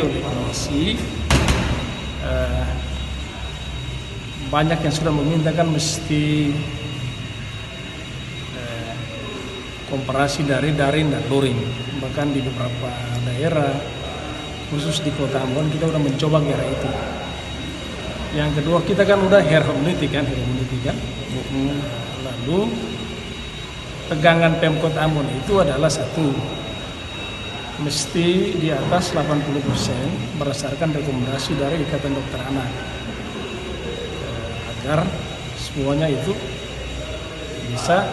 oleh komisi. Banyak yang sudah meminta kan mesti komparasi dari daring dan luring. Bahkan di beberapa daerah, khusus di Kota Ambon, kita udah mencoba kira itu. Yang kedua, kita kan udah herd immunity kan. Lalu tegangan Pemkot Ambon itu adalah satu, mesti di atas 80% berdasarkan rekomendasi dari Ikatan Dokter Anak, agar semuanya itu bisa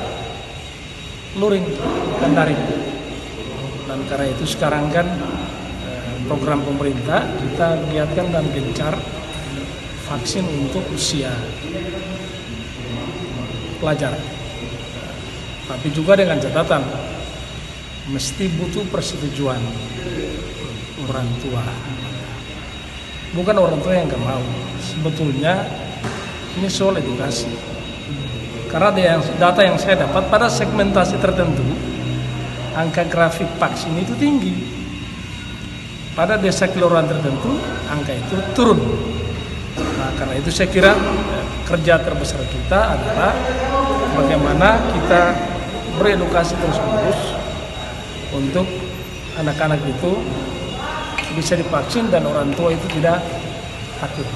luring dan daring. Dan karena itu sekarang kan program pemerintah kita giatkan dan gencar vaksin untuk usia pelajar. Tapi juga dengan catatan mesti butuh persetujuan orang tua. Bukan orang tua yang nggak mau. Sebetulnya ini soal edukasi. Karena data yang saya dapat pada segmentasi tertentu, angka grafik vaksin itu tinggi. Pada desa kelurahan tertentu, angka itu turun. Nah, karena itu saya kira kerja terbesar kita adalah bagaimana kita beredukasi terus-menerus untuk anak-anak itu bisa divaksin dan orang tua itu tidak takut.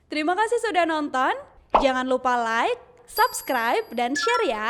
Terima kasih sudah nonton. Jangan lupa like, subscribe, dan share ya.